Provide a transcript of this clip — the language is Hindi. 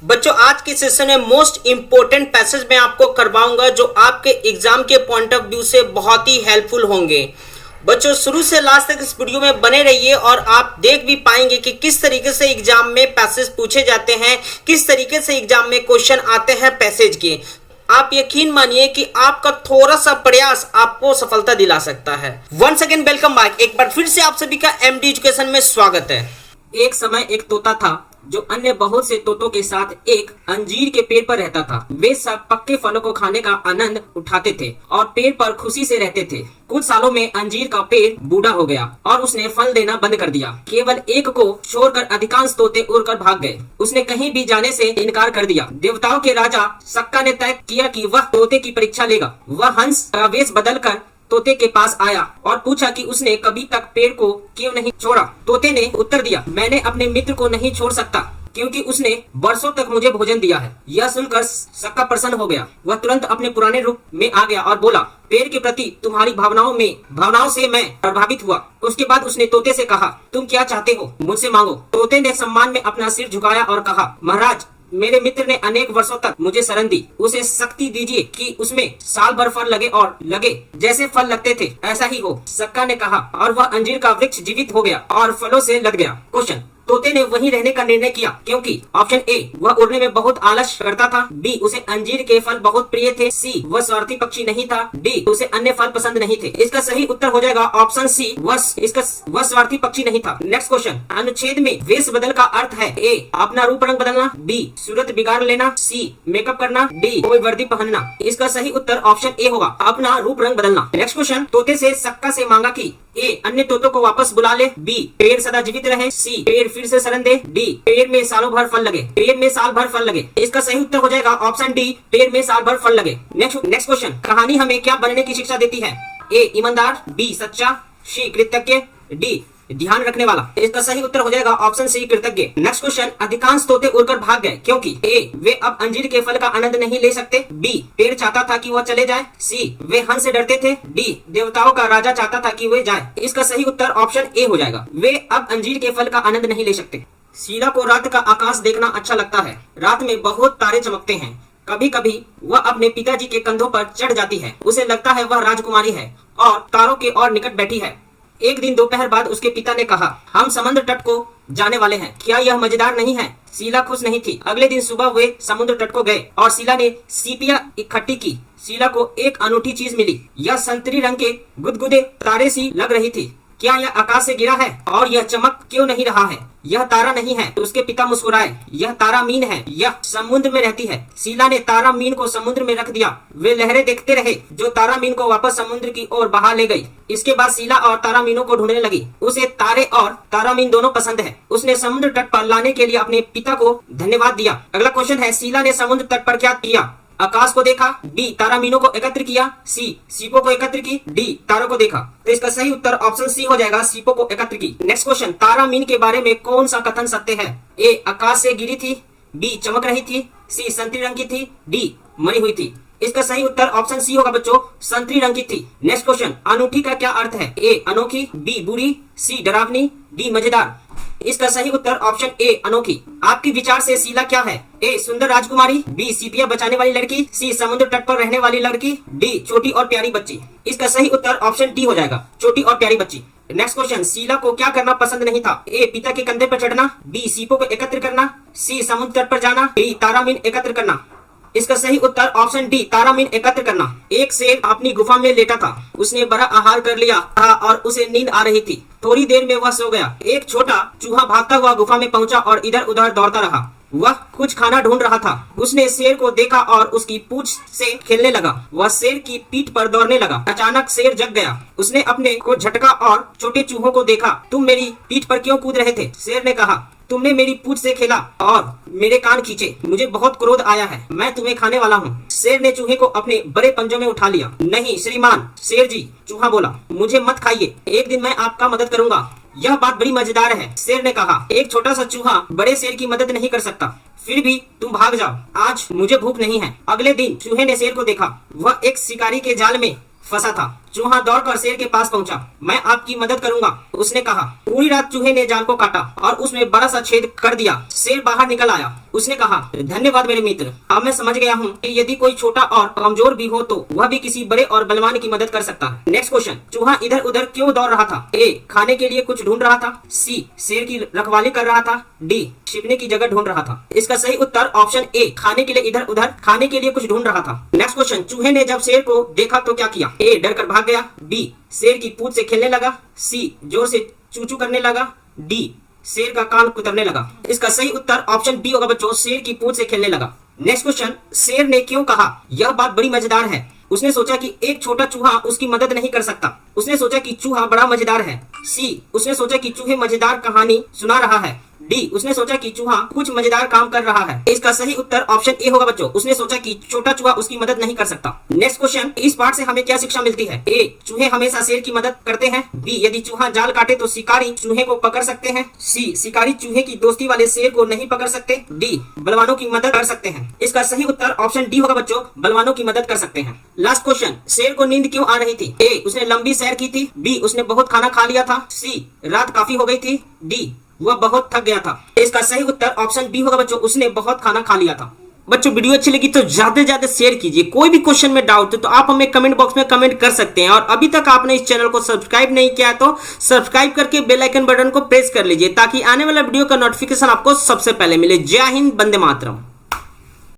बच्चों आज के सेशन में मोस्ट इंपोर्टेंट पैसेज मैं आपको करवाऊंगा जो आपके एग्जाम के पॉइंट ऑफ व्यू से बहुत ही हेल्पफुल होंगे। बच्चों शुरू से लास्ट तक इस वीडियो में बने रहिए और आप देख भी पाएंगे कि किस तरीके से एग्जाम में पैसेज पूछे जाते हैं, किस तरीके से एग्जाम में क्वेश्चन आते हैं पैसेज के। आप यकीन मानिए कि आपका थोड़ा सा प्रयास आपको सफलता दिला सकता है। वंस अगेन वेलकम बैक, एक बार फिर से आप सभी का एमडी एजुकेशन में स्वागत है। एक समय एक तोता था जो अन्य बहुत से तोतों के साथ एक अंजीर के पेड़ पर रहता था। वे सब पक्के फलों को खाने का आनंद उठाते थे और पेड़ पर खुशी से रहते थे। कुछ सालों में अंजीर का पेड़ बूढ़ा हो गया और उसने फल देना बंद कर दिया। केवल एक को छोड़कर अधिकांश तोते उड़कर भाग गए। उसने कहीं भी जाने से इनकार कर दिया। देवताओं के राजा सक्का ने तय किया कि वह तोते की परीक्षा लेगा। वह हंस का वेश बदलकर तोते के पास आया और पूछा कि उसने कभी तक पेड़ को क्यों नहीं छोड़ा। तोते ने उत्तर दिया, मैंने अपने मित्र को नहीं छोड़ सकता क्योंकि उसने वर्षों तक मुझे भोजन दिया है। यह सुनकर सक्का प्रसन्न हो गया। वह तुरंत अपने पुराने रूप में आ गया और बोला, पेड़ के प्रति तुम्हारी भावनाओं से मैं प्रभावित हुआ। उसके बाद उसने तोते से कहा, तुम क्या चाहते हो, मुझसे मांगो। तोते ने सम्मान में अपना सिर झुकाया और कहा, महाराज मेरे मित्र ने अनेक वर्षों तक मुझे शरण दी। उसे शक्ति दीजिए कि उसमें साल भर फल लगे और लगे जैसे फल लगते थे ऐसा ही हो। सक्का ने कहा और वह अंजीर का वृक्ष जीवित हो गया और फलों से लद गया। क्वेश्चन, तोते ने वहीं रहने का निर्णय किया क्योंकि ऑप्शन ए, वह उड़ने में बहुत आलस करता था। बी, उसे अंजीर के फल बहुत प्रिय थे। सी, वह स्वार्थी पक्षी नहीं था। डी, उसे अन्य फल पसंद नहीं थे। इसका सही उत्तर हो जाएगा ऑप्शन सी, वह स्वार्थी पक्षी नहीं था। नेक्स्ट क्वेश्चन, अनुच्छेद में वेश बदल का अर्थ है ए, अपना रूप रंग बदलना। बी, सूरत बिगाड़ लेना। सी, मेकअप करना। डी, कोई वर्दी पहनना। इसका सही उत्तर ऑप्शन ए होगा, अपना रूप रंग बदलना। नेक्स्ट क्वेश्चन, तोते से सक्का से मांगा कि ए, अन्य तोतों को वापस बुला ले। बी, पेड़ सदा जीवित रहे। सी, पेड़ फिर से शरण दे। डी, पेड़ में सालों भर फल लगे। पेड़ में साल भर फल लगे। इसका सही उत्तर हो जाएगा ऑप्शन डी, पेड़ में साल भर फल लगे। नेक्स्ट क्वेश्चन, कहानी हमें क्या बनने की शिक्षा देती है? ए, ईमानदार। बी, सच्चा। सी, कृतज्ञ। डी, ध्यान रखने वाला। इसका सही उत्तर हो जाएगा ऑप्शन सी, कृतज्ञ। नेक्स्ट क्वेश्चन, अधिकांश तोते उड़कर भाग गए क्योंकि ए, वे अब अंजीर के फल का आनंद नहीं ले सकते। बी, पेड़ चाहता था कि वह चले जाए। सी, वे हंस से डरते थे। डी, देवताओं का राजा चाहता था कि वे जाए। इसका सही उत्तर ऑप्शन ए हो जाएगा, वे अब अंजीर के फल का आनंद नहीं ले सकते। शीला को रात का आकाश देखना अच्छा लगता है। रात में बहुत तारे चमकते हैं। कभी कभी वह अपने पिताजी के कंधों पर चढ़ जाती है। उसे लगता है वह राजकुमारी है और तारों के और निकट बैठी है। एक दिन दोपहर बाद उसके पिता ने कहा, हम समुद्र तट को जाने वाले हैं, क्या यह मजेदार नहीं है? शीला खुश नहीं थी। अगले दिन सुबह वे समुद्र तट को गए और शीला ने सीपियां इकट्ठी की। शीला को एक अनूठी चीज मिली। यह संतरी रंग के गुदगुदे तारे सी लग रही थी। क्या यह आकाश से गिरा है और यह चमक क्यों नहीं रहा है? यह तारा नहीं है। तो उसके पिता मुस्कुराए, यह तारा मीन है, यह समुद्र में रहती है। शीला ने तारा मीन को समुद्र में रख दिया। वे लहरें देखते रहे जो तारा मीन को वापस समुद्र की ओर बहा ले गई। इसके बाद शीला और तारा मीनों को ढूंढने लगी। उसे तारे और तारा मीन दोनों पसंद है। उसने समुद्र तट पर लाने के लिए अपने पिता को धन्यवाद दिया। अगला क्वेश्चन है, शीला ने समुद्र तट पर क्या किया? आकाश को देखा। बी, तारा मीनों को एकत्र किया। सी, सीपों को एकत्र की। डी, तारों को देखा। तो इसका सही उत्तर ऑप्शन सी हो जाएगा, सीपों को एकत्र की। नेक्स्ट क्वेश्चन, तारा मीन के बारे में कौन सा कथन सत्य है? ए, आकाश से गिरी थी। बी, चमक रही थी। सी, संतरी रंग की थी। डी, मरी हुई थी। इसका सही उत्तर ऑप्शन सी होगा बच्चों, संतरी रंग की थी। नेक्स्ट क्वेश्चन, अनूठी का क्या अर्थ है? ए, अनोखी। बी, बुरी। सी, डरावनी। डी, मजेदार। इसका सही उत्तर ऑप्शन ए, अनोखी। आपके विचार से शीला क्या है? ए, सुंदर राजकुमारी। बी, सीपियां बचाने वाली लड़की। सी, समुद्र तट पर रहने वाली लड़की। डी, छोटी और प्यारी बच्ची। इसका सही उत्तर ऑप्शन डी हो जाएगा, छोटी और प्यारी बच्ची। नेक्स्ट क्वेश्चन, शीला को क्या करना पसंद नहीं था? ए, पिता के कंधे पर चढ़ना। बी, सीपों को एकत्र करना। सी, समुद्र तट पर जाना। डी, तारामीन एकत्र करना। इसका सही उत्तर ऑप्शन डी, तारामीन एकत्र करना। एक शेर अपनी गुफा में लेटा था। उसने बड़ा आहार कर लिया था और उसे नींद आ रही थी। थोड़ी देर में वह सो गया। एक छोटा चूहा भागता हुआ गुफा में पहुंचा और इधर उधर दौड़ता रहा। वह कुछ खाना ढूंढ रहा था। उसने शेर को देखा और उसकी पूंछ से खेलने लगा। वह शेर की पीठ पर दौड़ने लगा। अचानक शेर जग गया। उसने अपने को झटका और छोटे चूहों को देखा। तुम मेरी पीठ पर क्यों कूद रहे थे? शेर ने कहा, तुमने मेरी पूंछ से खेला और मेरे कान खींचे। मुझे बहुत क्रोध आया है। मैं तुम्हें खाने वाला हूँ। शेर ने चूहे को अपने बड़े पंजों में उठा लिया। नहीं श्रीमान शेर जी, चूहा बोला, मुझे मत खाइए। एक दिन मैं आपका मदद करूंगा। यह बात बड़ी मजेदार है, शेर ने कहा। एक छोटा सा चूहा बड़े शेर की मदद नहीं कर सकता। फिर भी तुम भाग जाओ, आज मुझे भूख नहीं है। अगले दिन चूहे ने शेर को देखा। वह एक शिकारी के जाल में फंसा था। चूहा दौड़कर शेर के पास पहुंचा। मैं आपकी मदद करूंगा, उसने कहा। पूरी रात चूहे ने जाल को काटा और उसमें बड़ा सा छेद कर दिया। शेर बाहर निकल आया। उसने कहा, धन्यवाद मेरे मित्र, अब मैं समझ गया हूँ कि यदि कोई छोटा और कमजोर भी हो तो वह भी किसी बड़े और बलवान की मदद कर सकता है। नेक्स्ट क्वेश्चन, चूहा इधर उधर क्यों दौड़ रहा था? ए, खाने के लिए कुछ ढूंढ रहा था। सी, शेर की रखवाली कर रहा था। डी, छिपने की जगह ढूंढ रहा था। इसका सही उत्तर ऑप्शन ए, खाने के लिए इधर उधर खाने के लिए कुछ ढूंढ रहा था। नेक्स्ट क्वेश्चन, चूहे ने जब शेर को देखा तो क्या किया? ए, डर कर भाग गया। बी, शेर की पूंछ से खेलने लगा। सी, जोर से चूचू करने लगा। डी, शेर का कान कुतरने लगा। इसका सही उत्तर ऑप्शन बी होगा बच्चों, शेर की पूंछ से खेलने लगा। नेक्स्ट क्वेश्चन, शेर ने क्यों कहा यह बात बड़ी मजेदार है? उसने सोचा कि एक छोटा चूहा उसकी मदद नहीं कर सकता। उसने सोचा कि चूहा बड़ा मजेदार है। सी, उसने सोचा कि चूहे मजेदार कहानी सुना रहा है। डी, उसने सोचा कि चूहा कुछ मजेदार काम कर रहा है। इसका सही उत्तर ऑप्शन ए होगा बच्चों, उसने सोचा कि छोटा चूहा उसकी मदद नहीं कर सकता। नेक्स्ट क्वेश्चन, इस पाठ से हमें क्या शिक्षा मिलती है? ए, चूहे हमेशा शेर की मदद करते हैं। बी, यदि चूहा जाल काटे तो शिकारी चूहे को पकड़ सकते हैं। सी, शिकारी चूहे की दोस्ती वाले शेर को नहीं पकड़ सकते। डी, बलवानों की मदद कर सकते हैं। इसका सही उत्तर ऑप्शन डी होगा बच्चों, बलवानों की मदद कर सकते हैं। लास्ट क्वेश्चन, शेर को नींद क्यों आ रही थी? ए, उसने लंबी सैर की थी। बी, उसने बहुत खाना खा लिया था। सी, रात काफी हो गई थी। डी, वह बहुत थक गया था। इसका सही उत्तर ऑप्शन बी होगा बच्चों, उसने बहुत खाना खा लिया था। बच्चों वीडियो अच्छी लगी तो ज्यादा से ज्यादा शेयर कीजिए। कोई भी क्वेश्चन में डाउट है तो आप हमें कमेंट बॉक्स में कमेंट कर सकते हैं। और अभी तक आपने इस चैनल को सब्सक्राइब नहीं किया तो सब्सक्राइब करके बेल आइकन बटन को प्रेस कर लीजिए ताकि आने वाला वीडियो का नोटिफिकेशन आपको सबसे पहले मिले। जय हिंद, वंदे मातरम।